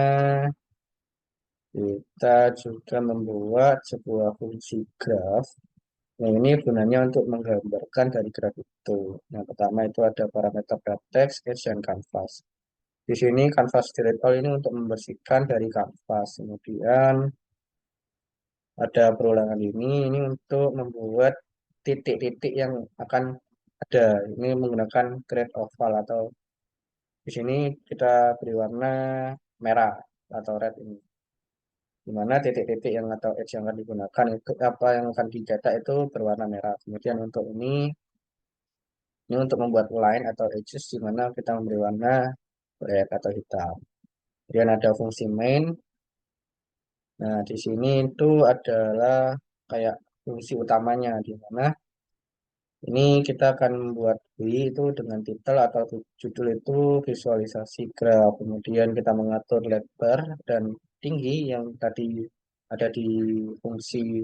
kita juga membuat sebuah fungsi graph. Nah, ini gunanya untuk menggambarkan dari graf itu. Yang pertama itu ada parameter vertex, edge, dan canvas. Di sini canvas delete all ini untuk membersihkan dari canvas. Kemudian ada perulangan ini untuk membuat titik-titik yang akan ada. Ini menggunakan grade oval atau di sini kita beri warna merah atau red ini. Di mana titik-titik yang atau edge yang akan digunakan itu apa yang akan dicetak itu berwarna merah. Kemudian untuk ini untuk membuat line atau edges di mana kita memberi warna red atau hitam. Kemudian ada fungsi main. Nah, di sini itu adalah kayak fungsi utamanya di mana ini kita akan membuat GUI itu dengan titel atau judul itu visualisasi graf. Kemudian kita mengatur lebar dan tinggi yang tadi ada di fungsi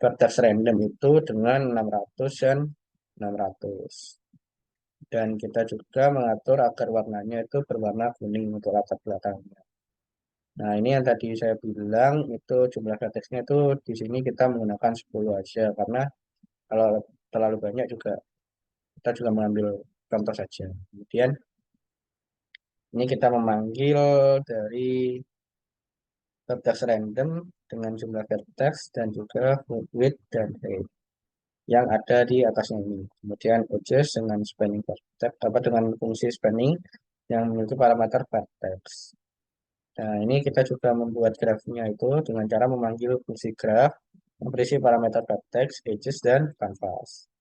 vertex random itu dengan 600 dan 600. Dan kita juga mengatur agar warnanya itu berwarna kuning untuk latar belakangnya. Nah, ini yang tadi saya bilang itu jumlah vertexnya itu di sini kita menggunakan 10 aja karena kalau terlalu banyak juga kita juga mengambil contoh saja. Kemudian ini kita memanggil dari vertex random dengan jumlah vertex dan juga width dan height yang ada di atasnya ini. Kemudian edges dengan spanning vertex apa dengan fungsi spanning yang memiliki parameter vertex. Nah, ini kita juga membuat grafnya itu dengan cara memanggil fungsi graph yang berisi parameter vertex, edges, dan canvas.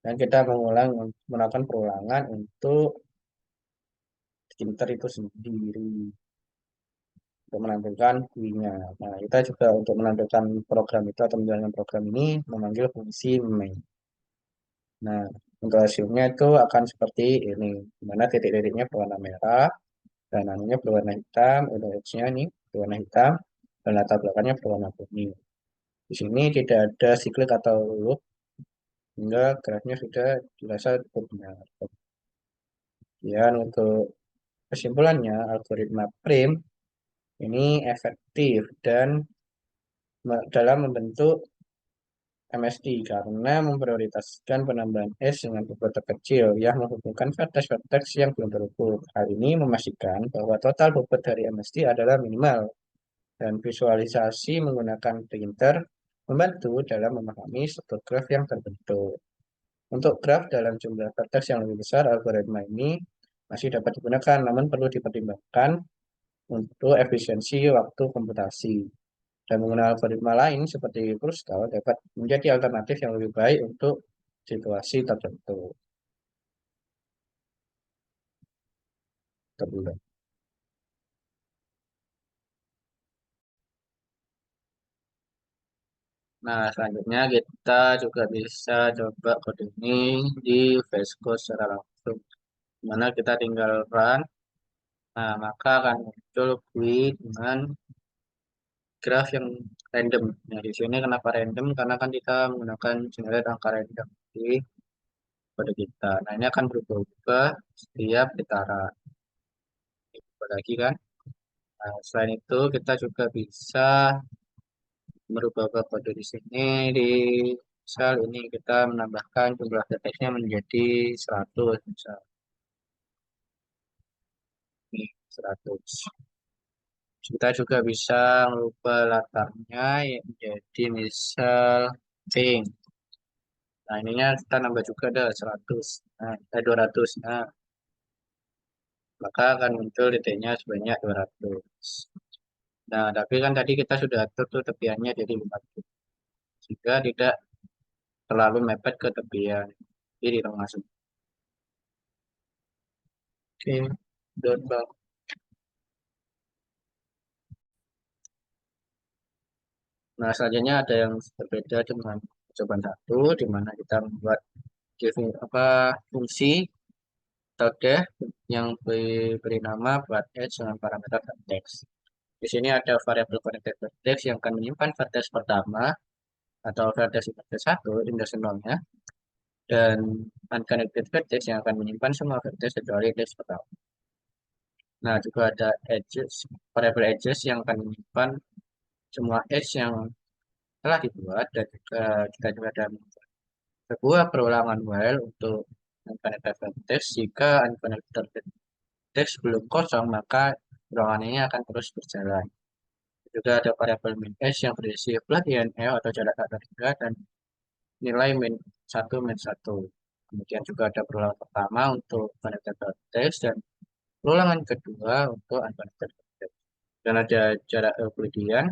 Dan kita melakukan perulangan untuk printer itu sendiri. untuk menentukan UI-nya. Nah, kita juga untuk menentukan program itu atau menjalankan program ini memanggil fungsi main. Nah, untuk hasilnya itu akan seperti ini, di mana titik-titiknya berwarna merah, dan anunya berwarna hitam, untuk X-nya ini berwarna hitam, dan latar belakangnya berwarna kuning. Di sini tidak ada siklik atau loop, sehingga grafnya sudah dirasa cukup benar. Kemudian untuk kesimpulannya, algoritma prim ini efektif dan dalam membentuk MSD karena memprioritaskan penambahan S dengan bobot terkecil yang menghubungkan vertex-vertex yang belum terukur. Hal ini memastikan bahwa total bobot dari MSD adalah minimal dan visualisasi menggunakan printer membantu dalam memahami struktur graf yang terbentuk. Untuk graf dalam jumlah vertex yang lebih besar, algoritma ini masih dapat digunakan, namun perlu dipertimbangkan untuk efisiensi waktu komputasi. Dan menggunakan algoritma lain seperti Kruskal dapat menjadi alternatif yang lebih baik untuk situasi tertentu. Terbuka. Nah, selanjutnya kita juga bisa coba kode ini di VS Code secara langsung. Mana kita tinggal run, nah maka akan muncul GUI dengan graf yang random. Nah, di sini kenapa random? Karena kan kita menggunakan generate angka random di kode kita. Nah, ini akan berubah-ubah setiap kita run. Lagi kan? Nah, selain itu kita juga bisa merubah kode di sini di misal ini kita menambahkan jumlah teksnya menjadi 100 misal ini 100. Kita juga bisa merubah latarnya menjadi misal pink. Nah, ininya kita nambah juga ada 100. Nah, 200. Nah, maka akan muncul titiknya sebanyak 200. Nah, tapi kan tadi kita sudah atur tuh tepiannya jadi 50. Sehingga tidak terlalu mepet ke tepian. Jadi di tengah semua. Oke, dot bang. Nah, selanjutnya ada yang berbeda dengan percobaan satu, di mana kita membuat apa fungsi metode yang diberi nama buat edge dengan parameter vertex. Di sini ada variabel connected vertex yang akan menyimpan vertex pertama atau vertex index 1 index nolnya, dan unconnected vertex yang akan menyimpan semua vertex kecuali index pertama. Nah, juga ada edges, variabel edges yang akan menyimpan semua edge yang telah dibuat, dan juga kita juga ada sebuah perulangan while untuk unconnected vertex. Jika unconnected vertex belum kosong, maka perulangan ini akan terus berjalan. Juga ada variabel min s yang berisi flat INL atau jarak tak terhingga dan nilai min 1. Kemudian juga ada perulangan pertama untuk unconnected vertex dan perulangan kedua untuk unconnected vertex. Dan ada jarak Euclidean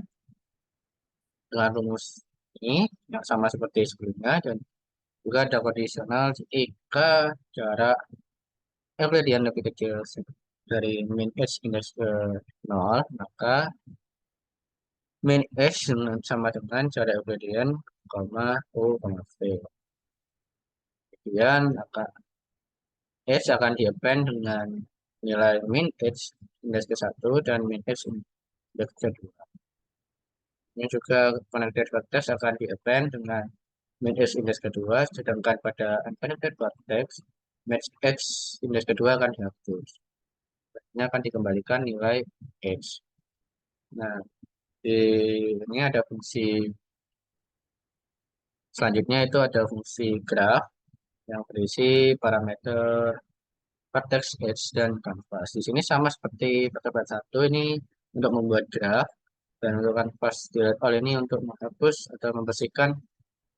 dengan rumus ini yang sama seperti sebelumnya, dan juga ada kondisional jika jarak Euclidean lebih kecil dari min h index ke 0, maka min h sama dengan jarak Euclidean, u, v. Kemudian h akan di-append dengan nilai min h index ke 1 dan min h index ke 2. Ini juga connected vertex akan di-append dengan min h index kedua, sedangkan pada unconnected vertex min x index kedua akan dihapus. Ini akan dikembalikan nilai h. Nah, di ini ada fungsi selanjutnya, itu ada fungsi graph yang berisi parameter vertex, edge, dan canvas. Di sini sama seperti percobaan satu, ini untuk membuat graph, dan untuk canvas delete all ini untuk menghapus atau membersihkan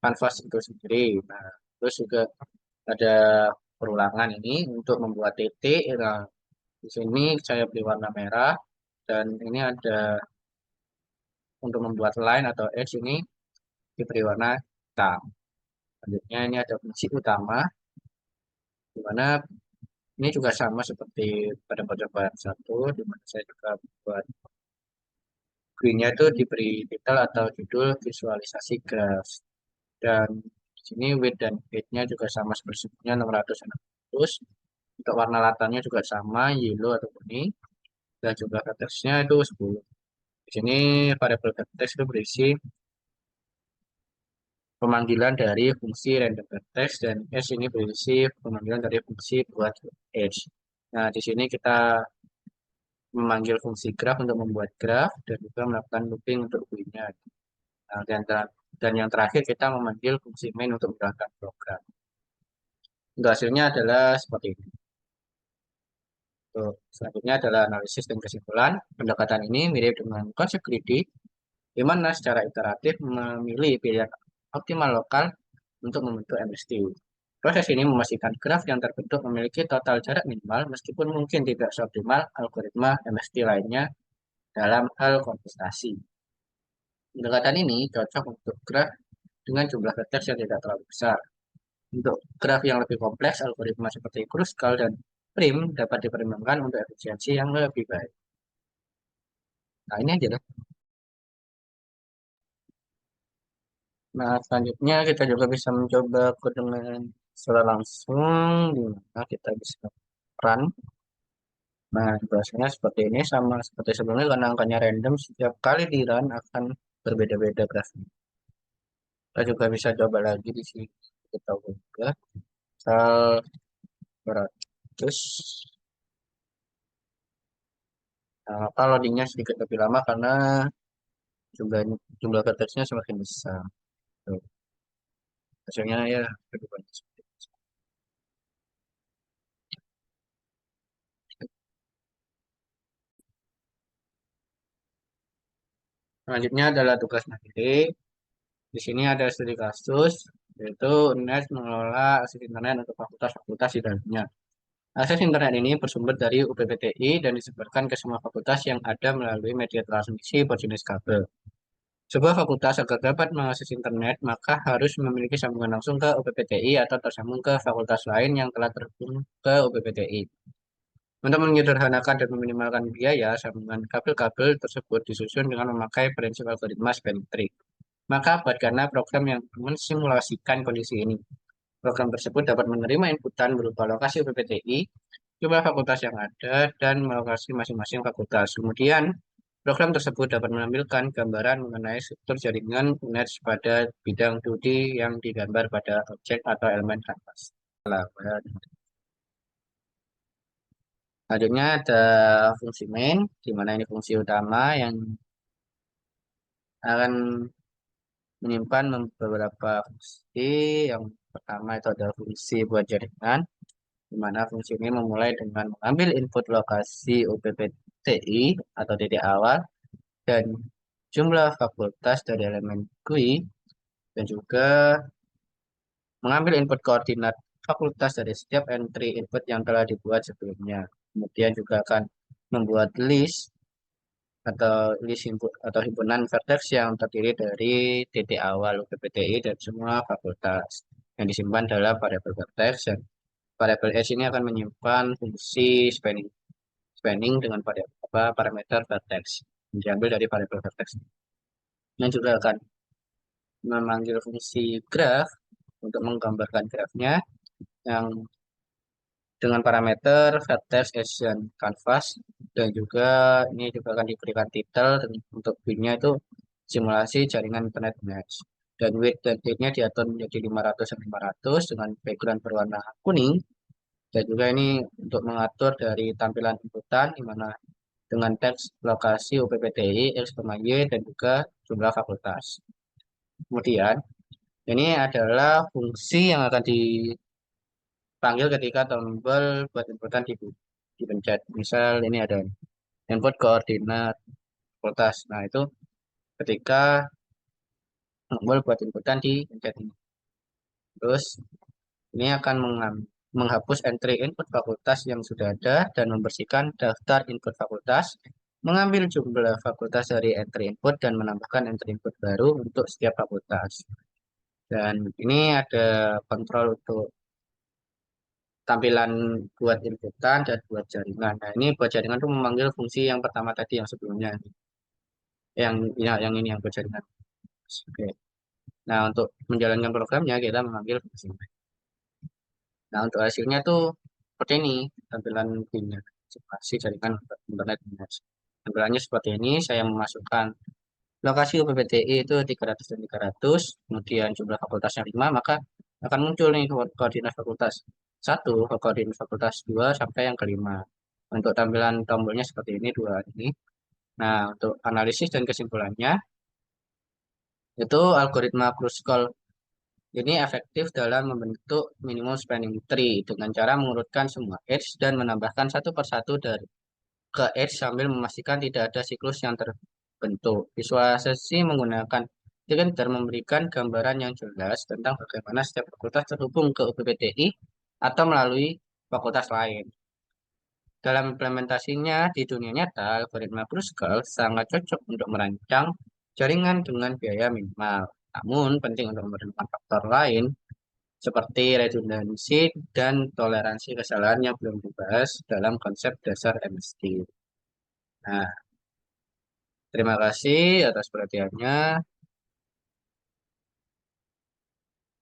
kanvas itu sendiri. Nah, terus juga ada perulangan ini untuk membuat titik. Nah, di sini saya beri warna merah, dan ini ada untuk membuat line atau edge ini diberi warna hitam. Selanjutnya ini ada fungsi utama, di mana ini juga sama seperti pada percobaan satu, di mana saya juga buat GUI-nya itu diberi titel atau judul visualisasi graf. Dan di sini width dan height-nya juga sama seperti sebelumnya 600 dan 600. Untuk warna latarnya juga sama, yellow atau kuning. Dan jumlah vertex-nya itu 10. Di sini variabel vertex itu berisi pemanggilan dari fungsi random vertex dan S ini berisi pemanggilan dari fungsi buat edge. Nah, di sini kita memanggil fungsi graph untuk membuat graph dan juga melakukan looping untuk GUI-nya. Nah, dan yang terakhir kita memanggil fungsi main untuk menjalankan program. Untuk hasilnya adalah seperti ini. Tuh, selanjutnya adalah analisis dan kesimpulan. Pendekatan ini mirip dengan konsep greedy, di mana secara iteratif memilih pilihan optimal lokal untuk membentuk MST. Proses ini memastikan graf yang terbentuk memiliki total jarak minimal meskipun mungkin tidak seoptimal algoritma MST lainnya dalam hal komputasi. Pendekatan ini cocok untuk graf dengan jumlah vertex yang tidak terlalu besar. Untuk graf yang lebih kompleks, algoritma seperti Kruskal dan Prim dapat dipertimbangkan untuk efisiensi yang lebih baik. Nah, ini aja deh. Nah, selanjutnya kita juga bisa mencoba code dengan secara langsung, di mana kita bisa run. Nah, biasanya seperti ini sama seperti sebelumnya karena angkanya random, setiap kali di run akan berbeda-beda grafiknya. Kita juga bisa coba lagi di sini. Kita buka misal 100. Nah, maka loadingnya sedikit lebih lama karena jumlah jumlah vertexnya semakin besar. Tuh, hasilnya ya lebih banyak. Selanjutnya adalah tugas mandiri. Di sini ada studi kasus, yaitu UNES mengelola akses internet untuk fakultas-fakultas di dalamnya. Akses internet ini bersumber dari UPPTI dan disebarkan ke semua fakultas yang ada melalui media transmisi berjenis kabel. Sebuah fakultas agar dapat mengakses internet, maka harus memiliki sambungan langsung ke UPPTI atau tersambung ke fakultas lain yang telah terhubung ke UPPTI. Untuk menyederhanakan dan meminimalkan biaya, sambungan kabel-kabel tersebut disusun dengan memakai prinsip algoritma spanning tree. Maka buatkanlah program yang mensimulasikan kondisi ini. Program tersebut dapat menerima inputan berupa lokasi UPPTI, jumlah fakultas yang ada, dan lokasi masing-masing fakultas. Kemudian, program tersebut dapat menampilkan gambaran mengenai struktur jaringan UNED pada bidang 2D yang digambar pada objek atau elemen kanvas. Selanjutnya ada fungsi main, di mana ini fungsi utama yang akan menyimpan beberapa fungsi. Yang pertama itu adalah fungsi buat jaringan, di mana fungsi ini memulai dengan mengambil input lokasi UPPTI atau titik awal dan jumlah fakultas dari elemen GUI dan juga mengambil input koordinat fakultas dari setiap entry input yang telah dibuat sebelumnya. Kemudian juga akan membuat list atau list input atau himpunan vertex yang terdiri dari titik awal UPPTI dan semua fakultas yang disimpan dalam variabel vertex dan variabel S ini akan menyimpan fungsi spanning dengan parameter vertex yang diambil dari variabel vertex. Dan juga akan memanggil fungsi graph untuk menggambarkan grafnya yang dengan parameter vertex Asian canvas dan juga ini juga akan diberikan titel untuk B-nya itu simulasi jaringan internet match dan width dan height-nya diatur menjadi 500 dan 500 dengan background berwarna kuning dan juga ini untuk mengatur dari tampilan inputan di mana dengan teks lokasi UPPTI, X, Y, dan juga jumlah fakultas. Kemudian ini adalah fungsi yang akan dipanggil ketika tombol buat inputan dipencet. Misal ini ada input koordinat fakultas. Nah, itu ketika tombol buat inputan dipencet ini. Terus ini akan menghapus entry input fakultas yang sudah ada dan membersihkan daftar input fakultas, mengambil jumlah fakultas dari entry input dan menambahkan entry input baru untuk setiap fakultas. Dan ini ada kontrol untuk tampilan buat inputan dan buat jaringan. Nah, ini buat jaringan itu memanggil fungsi yang pertama tadi yang sebelumnya. yang ini yang berjaringan. Oke. Nah, untuk menjalankan programnya kita mengambil fungsi. Nah, untuk hasilnya tuh seperti ini tampilan pinnya simulasi jaringan internet. Tampilannya seperti ini. Saya memasukkan lokasi UPPTI itu 300 dan 300, kemudian jumlah fakultasnya 5, maka akan muncul nih koordinat fakultas 1, koordinat fakultas 2 sampai yang kelima. Untuk tampilan tombolnya seperti ini, dua ini. Nah, untuk analisis dan kesimpulannya, itu algoritma Kruskal ini efektif dalam membentuk minimum spanning tree dengan cara mengurutkan semua edge dan menambahkan satu persatu dari ke edge sambil memastikan tidak ada siklus yang terbentuk. Visualisasi menggunakan Tinder memberikan gambaran yang jelas tentang bagaimana setiap fakultas terhubung ke UPPTI atau melalui fakultas lain. Dalam implementasinya di dunia nyata, algoritma Kruskal sangat cocok untuk merancang jaringan dengan biaya minimal. Namun, penting untuk memperhatikan faktor lain seperti redundansi dan toleransi kesalahan yang belum dibahas dalam konsep dasar MST. Nah, terima kasih atas perhatiannya.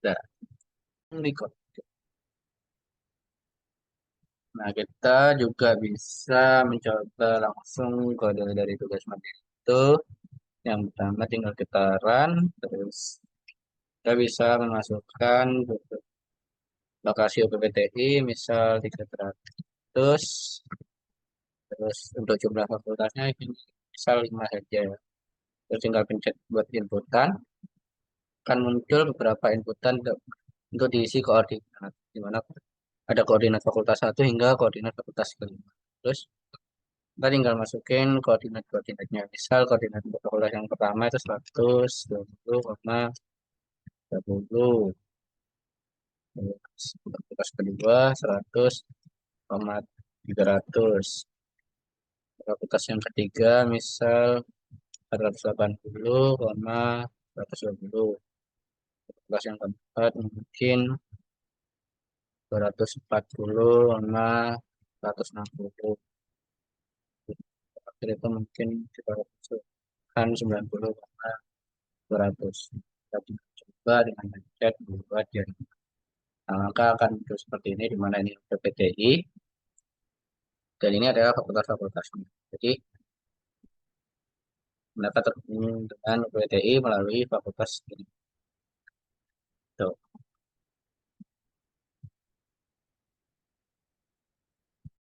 Dah, record. Nah, kita juga bisa mencoba langsung kode dari tugas materi itu. Yang pertama tinggal kita run, terus kita bisa memasukkan lokasi UPPTI, misal 300, terus untuk jumlah fakultasnya ini misal 5 saja. Terus tinggal pencet buat inputan, akan muncul beberapa inputan untuk diisi koordinat, di mana ada koordinat fakultas satu hingga koordinat fakultas kelima. Terus kita tinggal masukin koordinatnya. Misal koordinat untuk fakultas yang pertama itu 120,30. Terus untuk fakultas kedua 100,300. Fakultas yang ketiga misal 480,120. Fakultas yang keempat mungkin 240,160. Akhir itu mungkin kita masukkan 90,200. Kita coba dengan mencet buat jaringan. Nah, maka akan muncul seperti ini, di mana ini PPTI dan ini adalah fakultas-fakultasnya. Jadi mereka terhubung dengan PPTI melalui fakultas ini.